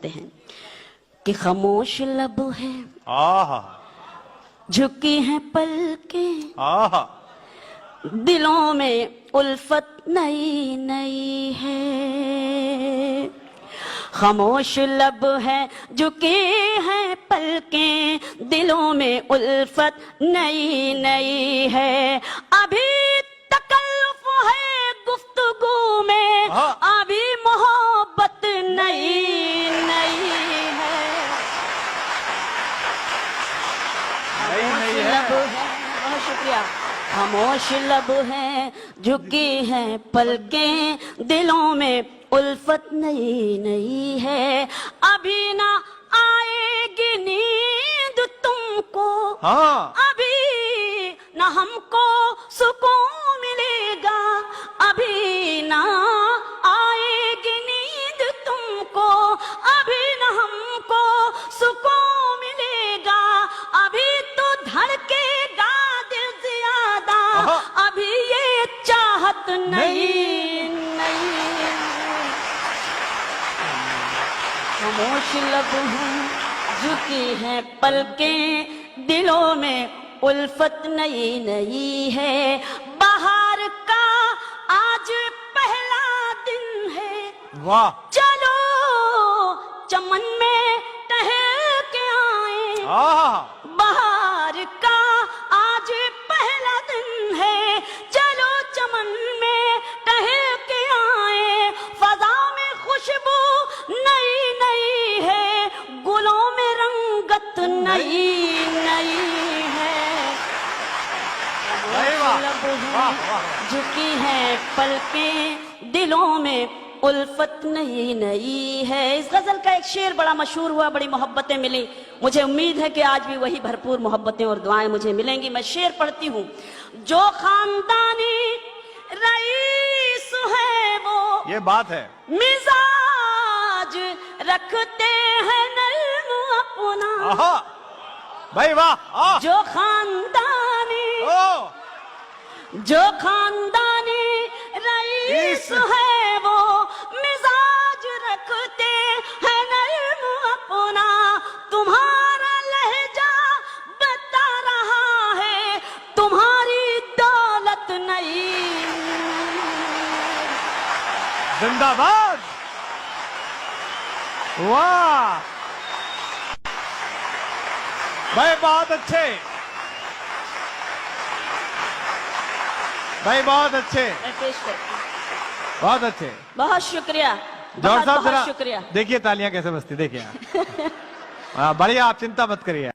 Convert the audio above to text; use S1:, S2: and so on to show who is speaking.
S1: हैं कि खामोश लब है,
S2: आहा,
S1: झुकी हैं पलकें,
S2: आहा,
S1: दिलों में उल्फत नई नई है। खामोश लब है, झुकी हैं पलकें, दिलों में उल्फत नई नई है। अभी तकल्लुफ है गुफ्तगू में, अभी मोहब्बत नई नई है। खामोश लब है, बहुत शुक्रिया। खामोश लब है, झुकी हैं पलकें, दिलों में उल्फत नई नई है। अभी ना आएगी नींद तुमको,
S2: हाँ,
S1: अभी ना हमको सुकून मिलेगा, अभी ना आएगी नींद तुमको, अभी ना हमको सुकून मिलेगा, अभी तो धड़केगा दिल ज्यादा, अभी ये चाहत नहीं नहीं। खामोश लब हैं, झुकी हैं पलकें, दिलों में उल्फत नई नई है। बाहर का आज पहला दिन है,
S2: वाह,
S1: चलो चमन में टहल के आए।
S2: आहा,
S1: बाहर का आज पहला दिन है, चलो चमन में टहल के आए। फजा में खुशबू नई नई है, गुलों में रंगत नई नई है। लब है, झुकी है पलकें, दिलों में उल्फत नई नई है। इस गजल का एक शेर बड़ा मशहूर हुआ, बड़ी मोहब्बतें मिली। मुझे उम्मीद है कि आज भी वही भरपूर मोहब्बतें और दुआएं मुझे मिलेंगी। मैं शेर पढ़ती हूँ। जो खानदानी रईस है वो,
S2: ये बात है,
S1: मिजाज रखते हैं नर्म अपना।
S2: आहा, भाई वाह, आह,
S1: जो खानदानी,
S2: ओ,
S1: जो खानदानी रईस है वो, मिजाज रखते हैं नर्म अपना। तुम्हारा लहजा बता रहा है, तुम्हारी दौलत नहीं।
S2: जिंदाबाद, वाह भाई, बहुत अच्छे भाई, बहुत अच्छे,
S1: मैं पेश करती हूँ।
S2: बहुत अच्छे।
S1: बहुत शुक्रिया,
S2: जौहर साहब
S1: बहुत
S2: जरा
S1: शुक्रिया।
S2: देखिए तालियां कैसे बजती, देखिए। हाँ, बढ़िया, आप चिंता मत करिए।